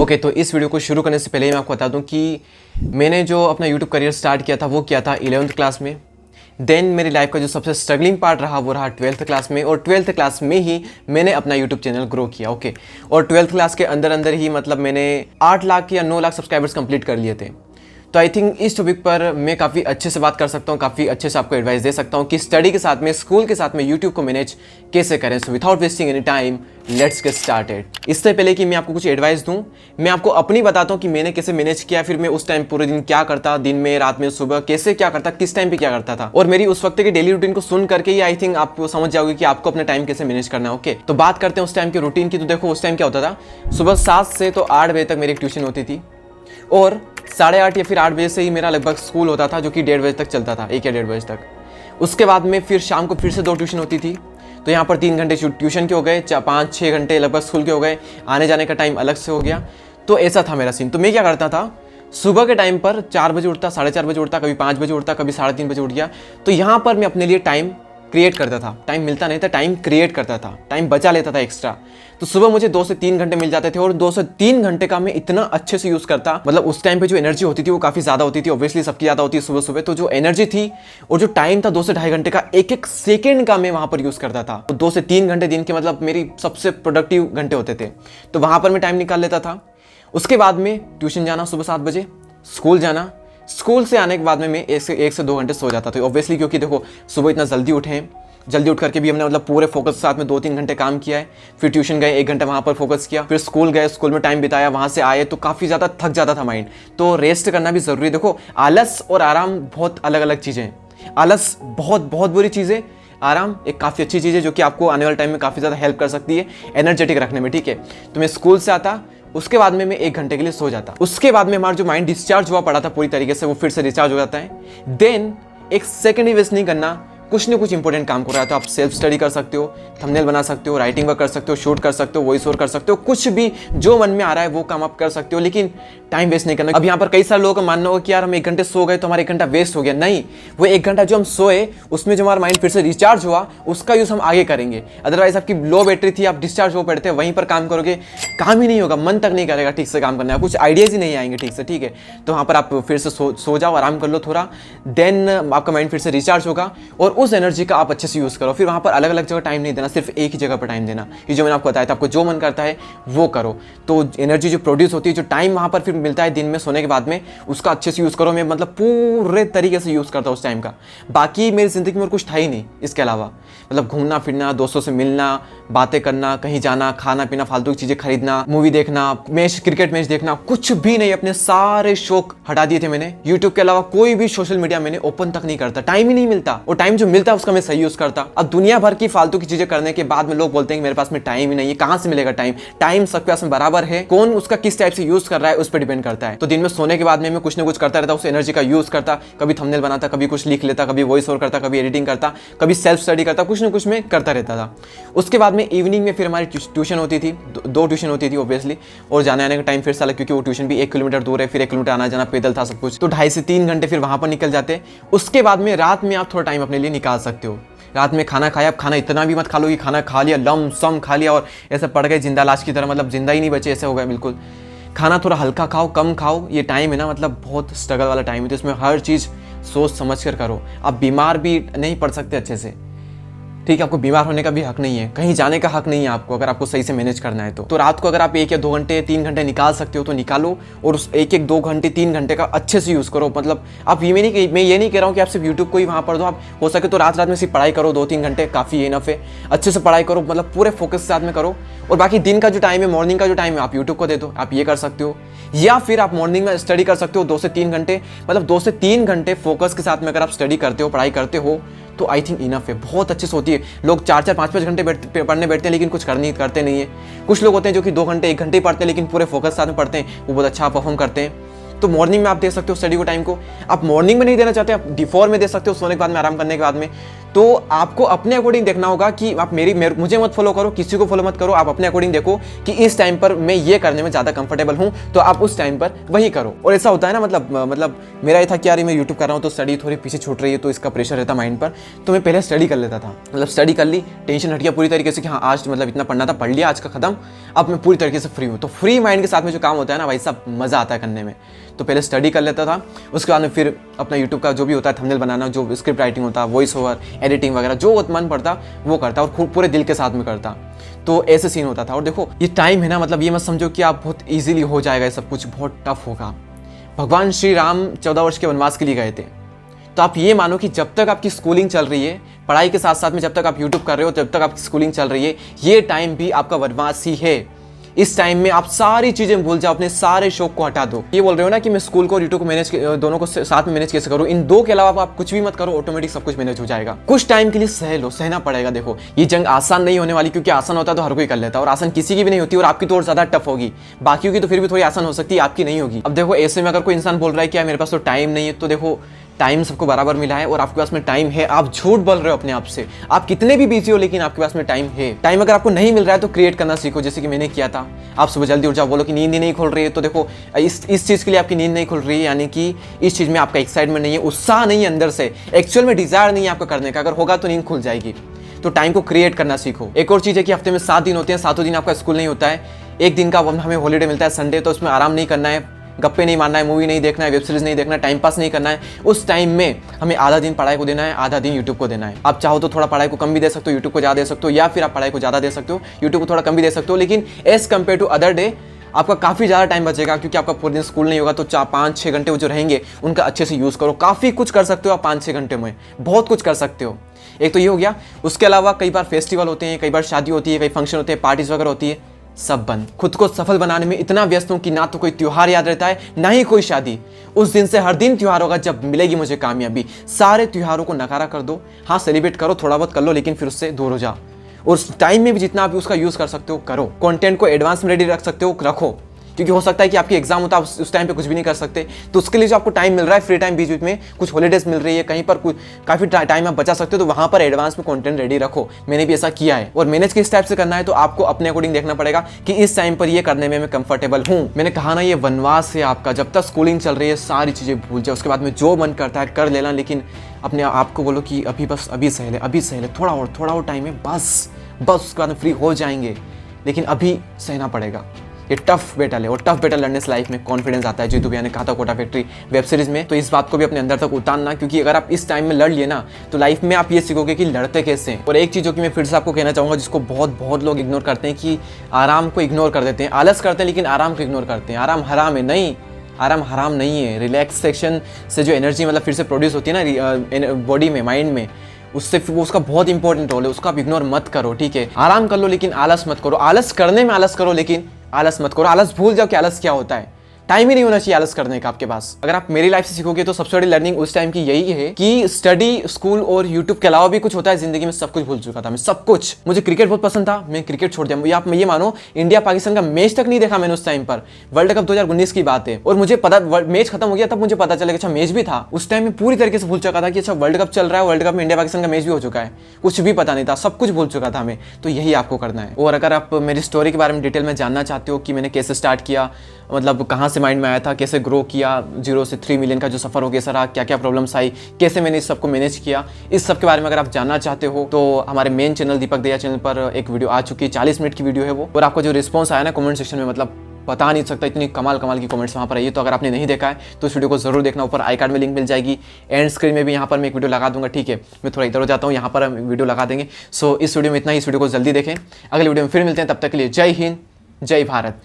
Okay, तो इस video को शुरू करने से पहले मैं आपको बता दूं कि मैंने जो अपना यूट्यूब करियर स्टार्ट किया था वो किया था 11th क्लास में। देन मेरी लाइफ का जो सबसे स्ट्रगलिंग पार्ट रहा वो रहा 12th क्लास में, और 12th क्लास में ही मैंने अपना यूट्यूब चैनल ग्रो किया। ओके, और 12th क्लास के अंदर अंदर ही मतलब मैंने 8 लाख या 9 लाख सब्सक्राइबर्स कंप्लीट कर लिए थे। तो आई थिंक इस टॉपिक पर मैं काफ़ी अच्छे से बात कर सकता हूँ, काफ़ी अच्छे से आपको एडवाइस दे सकता हूँ कि स्टडी के साथ में, स्कूल के साथ में यूट्यूब को मैनेज कैसे करें। So without wasting any time let's get started. इससे पहले कि मैं आपको कुछ एडवाइस दूँ, मैं आपको अपनी बताता हूँ कि मैंने कैसे मैनेज किया, फिर मैं उस टाइम पूरे दिन क्या करता, दिन में, रात में, सुबह कैसे क्या करता, किस टाइम पे क्या करता था, और मेरी उस वक्त की डेली रूटीन को सुन करके ही आई थिंक आप समझ जाओगे कि आपको अपना टाइम कैसे मैनेज करना है। ओके, तो बात करते हैं उस टाइम के रूटीन की। तो देखो उस टाइम क्या होता था, सुबह 7 से तो 8 बजे तक मेरी एक ट्यूशन होती थी, और 8:30 या फिर 8 बजे से ही मेरा लगभग स्कूल होता था, जो कि 1:30 बजे तक चलता था, 1 या 1:30 बजे तक। उसके बाद में फिर शाम को फिर से 2 ट्यूशन होती थी, तो यहाँ पर 3 घंटे ट्यूशन के हो गए, 5-6 घंटे लगभग स्कूल के हो गए, आने जाने का टाइम अलग से हो गया। तो ऐसा था मेरा सीन। तो मैं क्या करता था, सुबह के टाइम पर 4 बजे उठता, 4:30 बजे उठता, कभी 5 बजे उठता, कभी 3:30 बजे उठ गया। तो यहाँ पर मैं अपने लिए टाइम क्रिएट करता था। टाइम मिलता नहीं था, टाइम क्रिएट करता था, टाइम बचा लेता था एक्स्ट्रा। तो सुबह मुझे 2 से 3 घंटे मिल जाते थे, और 2 से 3 घंटे का मैं इतना अच्छे से यूज़ करता। मतलब उस टाइम पे जो एनर्जी होती थी वो काफ़ी ज़्यादा होती थी, ऑब्वियसली सबकी ज़्यादा होती है सुबह सुबह। तो जो एनर्जी थी और जो टाइम था 2 से ढाई घंटे का, एक एक सेकेंड का मैं वहाँ पर यूज़ करता था। तो 2 से 3 घंटे दिन के मतलब मेरी सबसे प्रोडक्टिव घंटे होते थे, तो वहाँ पर मैं टाइम निकाल लेता था। उसके बाद में ट्यूशन जाना सुबह 7 बजे, स्कूल जाना, स्कूल से आने के बाद में मैं 1 से 2 घंटे सो जाता था ऑब्वियसली, क्योंकि देखो सुबह इतना जल्दी उठे, जल्दी उठ करके भी हमने मतलब पूरे फोकस के साथ में 2-3 घंटे काम किया है। फिर ट्यूशन गए, 1 घंटा वहाँ पर फोकस किया, फिर स्कूल गए, स्कूल में टाइम बिताया, वहाँ से आए तो काफ़ी ज़्यादा थक जाता था माइंड। तो रेस्ट करना भी ज़रूरी है। देखो आलस और आराम बहुत अलग अलग चीज़ें हैं। आलस बहुत बहुत बुरी चीज़ है, आराम एक काफ़ी अच्छी चीज़ है, जो कि आपको आने वाले टाइम में काफ़ी ज़्यादा हेल्प कर सकती है एनर्जेटिक रखने में। ठीक है, तो मैं स्कूल से आता, उसके बाद में मैं 1 घंटे के लिए सो जाता। उसके बाद में हमारा जो माइंड डिस्चार्ज हुआ पड़ा था पूरी तरीके से, वो फिर से रिचार्ज हो जाता है। देन एक सेकंड भी वेस्ट नहीं करना, कुछ ना कुछ इंपॉर्टेंट काम कर रहा है तो आप सेल्फ स्टडी कर सकते हो, थंबनेल बना सकते हो, राइटिंग वर्क कर सकते हो, शूट कर सकते हो, वॉइस ओवर कर सकते हो, कुछ भी जो मन में आ रहा है वो काम आप कर सकते हो, लेकिन टाइम वेस्ट नहीं करना। अब यहाँ पर कई सारे लोगों का मानना होगा कि यार हम 1 घंटे सो गए तो हमारा 1 घंटा वेस्ट हो गया। नहीं, वो 1 घंटा जो हम सोए उसमें जो हमारा माइंड फिर से रिचार्ज हुआ, उसका यूज़ हम आगे करेंगे। अदरवाइज आपकी लो बैटरी थी, आप डिस्चार्ज हो पड़ते, वहीं पर काम करोगे, काम ही नहीं होगा, मन तक नहीं करेगा ठीक से काम करने का, कुछ आइडियाज़ ही नहीं आएंगे ठीक से। ठीक है, तो वहाँ पर आप फिर से सो जाओ, आराम कर लो थोड़ा, देन आपका माइंड फिर से रिचार्ज होगा, और उस एनर्जी का आप अच्छे से यूज़ करो। फिर वहाँ पर अलग अलग जगह टाइम नहीं देना, सिर्फ एक ही जगह पर टाइम देना। ये जो मैंने आपको बताया था, आपको जो मन करता है वो करो, तो एनर्जी जो प्रोड्यूस होती है, जो टाइम वहाँ पर फिर मिलता है दिन में सोने के बाद में, उसका अच्छे से यूज़ करो। मैं मतलब पूरे तरीके से यूज़ करता हूँ उस टाइम का। बाकी मेरी ज़िंदगी में और कुछ था ही नहीं इसके अलावा, मतलब घूमना फिरना, दोस्तों से मिलना, बातें करना, कहीं जाना, खाना पीना, फालतू की चीज़ें खरीदना, मूवी देखना, मैच, क्रिकेट मैच देखना, कुछ भी नहीं। अपने सारे शौक हटा दिए थे मैंने। यूट्यूब के अलावा कोई भी सोशल मीडिया मैंने ओपन तक नहीं करता, टाइम ही नहीं मिलता, और टाइम जो मिलता है उसका मैं सही यूज़ करता। अब दुनिया भर की फालतू की चीज़ें करने के बाद में लोग बोलते हैं कि मेरे पास में टाइम ही नहीं है। कहाँ से मिलेगा टाइम? टाइम सबके पास में बराबर है, कौन उसका किस टाइप से यूज़ कर रहा है उस पर डिपेंड करता है। तो दिन में सोने के बाद में मैं कुछ ना कुछ करता रहता, उस एनर्जी का यूज़ करता, कभी थंबनेल बनाता, कभी कुछ लिख लेता, कभी वॉइस ओवर करता, कभी एडिटिंग करता, कभी सेल्फ स्टडी करता, कुछ ना कुछ मैं करता रहता था। उसके बाद में इवनिंग में फिर हमारी ट्यूशन होती थी, 2 ट्यूशन होती थी ऑब्वियसली, और जाने आने का टाइम फिर से अलग, क्योंकि वो ट्यूशन भी 1 किलोमीटर दूर है, फिर 1 किलोमीटर आना जाना पैदल था सब कुछ, तो 2.5 से 3 घंटे फिर वहाँ पर निकल जाते। उसके बाद में रात में आप थोड़ा टाइम अपने लिए निकाल सकते हो। रात में खाना खाया, अब खाना इतना भी मत खा लो कि खाना खा लिया, लम सम खा लिया और ऐसे पड़ गए जिंदा लाश की तरह, मतलब जिंदा ही नहीं बचे, ऐसे हो गए बिल्कुल। खाना थोड़ा हल्का खाओ, कम खाओ। ये टाइम है ना, मतलब बहुत स्ट्रगल वाला टाइम है, तो इसमें हर चीज़ सोच समझ कर करो। आप बीमार भी नहीं पड़ सकते अच्छे से, ठीक है, आपको बीमार होने का भी हक नहीं है, कहीं जाने का हक नहीं है आपको, अगर आपको सही से मैनेज करना है तो रात को अगर आप 1 या 2 घंटे 3 घंटे निकाल सकते हो तो निकालो, और उस 1-1, 2 घंटे 3 घंटे का अच्छे से यूज़ करो। मतलब आप मैं ये नहीं कह रहा हूँ कि आप सिर्फ यूट्यूब को ही वहाँ पर दो, आप हो सके तो रात में सिर्फ पढ़ाई करो, 2-3 घंटे काफ़ी इनफ है, अच्छे से पढ़ाई करो, मतलब पूरे फोकस के साथ में करो। और बाकी दिन का जो टाइम है, मॉर्निंग का जो टाइम है, आप यूट्यूब को दे दो, आप ये कर सकते हो। या फिर आप मॉर्निंग में स्टडी कर सकते हो 2 से 3 घंटे, मतलब 2 से 3 घंटे फोकस के साथ में अगर आप स्टडी करते हो, पढ़ाई करते हो, तो आई थिंक इनफ है, बहुत अच्छे से होती है। लोग 4-4, 5-5 घंटे पढ़ने बैठते हैं, लेकिन कुछ करते नहीं है। कुछ लोग होते हैं जो कि 2 घंटे 1 घंटे ही पढ़ते हैं, लेकिन पूरे फोकस के साथ में पढ़ते हैं, वो बहुत अच्छा परफॉर्म करते हैं। तो मॉर्निंग में आप दे सकते हो स्टडी को टाइम को। आप मॉर्निंग में नहीं देना चाहते, आप D4 में दे सकते हो, सोने के बाद में, आराम करने के बाद में। तो आपको अपने अकॉर्डिंग देखना होगा कि आप मुझे मत फॉलो करो, किसी को फॉलो मत करो, आप अपने अकॉर्डिंग देखो कि इस टाइम पर मैं ये करने में ज़्यादा कंफर्टेबल हूँ, तो आप उस टाइम पर वही करो। और ऐसा होता है ना, मतलब मेरा ये था कि यार मैं यूट्यूब कर रहा हूँ तो स्टडी थोड़ी पीछे छूट रही है, तो इसका प्रेशर रहता माइंड पर, तो मैं पहले स्टडी कर लेता था। मतलब स्टडी कर ली, टेंशन हट गया पूरी तरीके से कि हाँ आज मतलब इतना पढ़ना था, पढ़ लिया, आज का खत्म, अब मैं पूरी तरीके से फ्री हूँ। तो फ्री माइंड के साथ में जो काम होता है ना भाई साहब, मज़ा आता है करने में। तो पहले स्टडी कर लेता था, उसके बाद में फिर अपना यूट्यूब का जो भी होता है, थंबनेल बनाना, जो स्क्रिप्ट राइटिंग होता है, वॉइस ओवर, एडिटिंग वगैरह, जो मन पड़ता वो करता, और खूब पूरे दिल के साथ में करता। तो ऐसे सीन होता था। और देखो ये टाइम है ना, मतलब ये मत समझो कि आप बहुत ईजिली हो जाएगा, ये सब कुछ बहुत टफ होगा। भगवान श्री राम 14 वर्ष के वनवास के लिए गए थे, तो आप ये मानो कि जब तक आपकी स्कूलिंग चल रही है, पढ़ाई के साथ साथ में जब तक आप यूट्यूब कर रहे हो, जब तक आपकी स्कूलिंग चल रही है, ये टाइम भी आपका वनवास ही है। इस टाइम में आप सारी चीजें भूल जाओ, अपने सारे शौक को हटा दो। ये बोल रहे हो ना कि मैं स्कूल को और यूट्यूब को मैनेज, दोनों को साथ में मैनेज कैसे करूं, इन दो के अलावा आप कुछ भी मत करो, ऑटोमेटिक सब कुछ मैनेज हो जाएगा। कुछ टाइम के लिए सह लो, सहना पड़ेगा। देखो ये जंग आसान नहीं होने वाली, क्योंकि आसान होता तो हर कोई कर लेता, और आसान किसी की भी नहीं होती, और आपकी तो और ज्यादा टफ होगी। बाकियों की तो फिर भी थोड़ी आसान हो सकती है, आपकी नहीं होगी। अब देखो ऐसे में अगर कोई इंसान बोल रहा है कि मेरे पास तो टाइम नहीं है, तो देखो टाइम सबको बराबर मिला है और आपके पास में टाइम है। आप झूठ बोल रहे हो अपने आप से, आप कितने भी बिजी हो लेकिन आपके पास में टाइम है। टाइम अगर आपको नहीं मिल रहा है तो क्रिएट करना सीखो, जैसे कि मैंने किया था। आप सुबह जल्दी उठ जाओ, बोलो कि नींद ही नहीं खुल रही है, तो देखो इस चीज़ के लिए आपकी नींद नहीं खुल रही है, यानी कि इस चीज़ में आपका एक्साइटमेंट नहीं है, उत्साह नहीं है अंदर से, एक्चुअल में डिजायर नहीं है आपका करने का। अगर होगा तो नींद खुल जाएगी। तो टाइम को क्रिएट करना सीखो। एक और चीज़ है कि हफ्ते में 7 दिन होते हैं, 7 दिन आपका स्कूल नहीं होता है। एक दिन का हमें हॉलीडे मिलता है संडे, तो उसमें आराम नहीं करना है, गप्पे नहीं मारना है, मूवी नहीं देखना है, वेब सीरीज नहीं देखना है, टाइम पास नहीं करना है। उस टाइम में हमें आधा दिन पढ़ाई को देना है, आधा दिन यूट्यूब को देना है। आप चाहो तो थोड़ा पढ़ाई को कम भी दे सकते हो, यूट्यूब को ज़्यादा दे सकते हो, या फिर आप पढ़ाई को ज़्यादा दे सकते हो, यूट्यूब को थोड़ा कम भी दे सकते हो। लेकिन as compare to other day आपका काफ़ी ज़्यादा टाइम बचेगा, क्योंकि आपका पूरे दिन स्कूल नहीं होगा। तो 4-5-6 घंटे वो जो रहेंगे उनका अच्छे से यूज़ करो। काफ़ी कुछ कर सकते हो आप 5-6 घंटे में, बहुत कुछ कर सकते हो। एक तो ये हो गया। उसके अलावा कई बार फेस्टिवल होते हैं, कई बार शादी होती है, कई फंक्शन होते हैं, पार्टीज वगैरह होती है, सब बंद। खुद को सफल बनाने में इतना व्यस्त हूं कि ना तो कोई त्योहार याद रहता है, ना ही कोई शादी। उस दिन से हर दिन त्योहार होगा जब मिलेगी मुझे कामयाबी। सारे त्योहारों को नकारा कर दो। हाँ सेलिब्रेट करो, थोड़ा बहुत कर लो, लेकिन फिर उससे दूर हो जाओ। और उस टाइम में भी जितना आप उसका यूज कर सकते हो करो। कंटेंट को एडवांस में रेडी रख सकते हो रखो, क्योंकि हो सकता है कि आपकी एग्जाम होता है, उस टाइम पे कुछ भी नहीं कर सकते। तो उसके लिए जो आपको टाइम मिल रहा है, फ्री टाइम बीच बीच में कुछ हॉलीडेज मिल रही है, कहीं पर कुछ काफ़ी टाइम आप बचा सकते हो, तो वहाँ पर एडवांस में कंटेंट रेडी रखो। मैंने भी ऐसा किया है। और मैनेज किस टाइप से करना है, तो आपको अपने अकॉर्डिंग देखना पड़ेगा कि इस टाइम पर ये करने में मैं कंफर्टेबल हूँ। मैंने कहा ना, ये वनवास है आपका। जब तक स्कूलिंग चल रही है सारी चीज़ें भूल जाओ, उसके बाद में जो मन करता है कर लेना, लेकिन अपने आप को बोलो कि अभी बस अभी सहले, अभी सहले, थोड़ा और टाइम है, बस उसके बाद में फ्री हो जाएंगे। लेकिन अभी सहना पड़ेगा। ये टफ बैटल है, और टफ बैटल लड़ने से लाइफ में कॉन्फिडेंस आता है। जीतू भैया ने कहा था कोटा फैक्ट्री वेब सीरीज में, तो इस बात को भी अपने अंदर तक उतारना, क्योंकि अगर आप इस टाइम में लड़ लिए ना, तो लाइफ में आप ये सीखोगे कि लड़ते कैसे हैं। और एक चीज़ जो कि मैं फिर से आपको कहना चाहूँगा, जिसको बहुत लोग इग्नोर करते हैं, कि आराम को इग्नोर कर देते हैं, आलस करते हैं, लेकिन आराम को इग्नोर करते हैं। आराम हराम है, नहीं, आराम हराम नहीं है। रिलैक्सेशन से जो एनर्जी मतलब फिर से प्रोड्यूस होती है ना बॉडी में, माइंड में, उससे वो उसका बहुत इंपॉर्टेंट रोल है। उसको आप इग्नोर मत करो, ठीक है। आराम कर लो लेकिन आलस मत करो। आलस करने में आलस करो, लेकिन आलस मत करो। आलस भूल जाओ कि आलस क्या होता है। टाइम ही नहीं होना चाहिए आलस करने का आपके पास। अगर आप मेरी लाइफ से सीखोगे तो सबसे बड़ी लर्निंग उस टाइम की यही है कि स्टडी, स्कूल और यूट्यूब के अलावा भी कुछ होता है जिंदगी में। सब कुछ भूल चुका था मैं, सब कुछ। मुझे क्रिकेट बहुत पसंद था, मैं क्रिकेट छोड़ दिया। आप ये मानो इंडिया पाकिस्तान का मैच तक नहीं देखा मैंने उस टाइम पर। वर्ल्ड कप 2019 की बात है, और मुझे पता मैच खत्म हो गया तब मुझे पता चला कि अच्छा मैच भी था। उस टाइम में पूरी तरीके से भूल चुका था कि अच्छा वर्ल्ड कप चल रहा है, वर्ल्ड कप में इंडिया पाकिस्तान का मैच भी हो चुका है। कुछ भी पता नहीं था, सब कुछ भूल चुका था मैं। तो यही आपको करना है। और अगर आप मेरी स्टोरी के बारे में डिटेल में जानना चाहते हो कि मैंने कैसे स्टार्ट किया, मतलब कहाँ से माइंड में आया था, कैसे ग्रो किया, 0 से 3 मिलियन का जो सफर हो गया सर, क्या क्या प्रॉब्लम्स आई, कैसे मैंने इस सबको मैनेज किया, इस सब के बारे में अगर आप जानना चाहते हो तो हमारे मेन चैनल दीपक दया चैनल पर एक वीडियो आ चुकी है, 40 मिनट की वीडियो है वो। और आपको जो रिस्पॉन्स आया ना कमेंट सेक्शन में, मतलब बता नहीं सकता, इतनी कमाल की कमेंट्स वहाँ पर आई है। तो अगर आपने नहीं देखा है तो इस वीडियो को जरूर देखना। ऊपर आई कार्ड में लिंक मिल जाएगी, एंड स्क्रीन में भी यहाँ पर मैं एक वीडियो लगा दूंगा, ठीक है। मैं थोड़ा इधर हो जाता हूँ, यहाँ पर हम वीडियो लगा देंगे। सो इस वीडियो में इतना ही। इस वीडियो को जल्दी देखें। अगले वीडियो में फिर मिलते हैं, तब तक के लिए जय हिंद, जय भारत।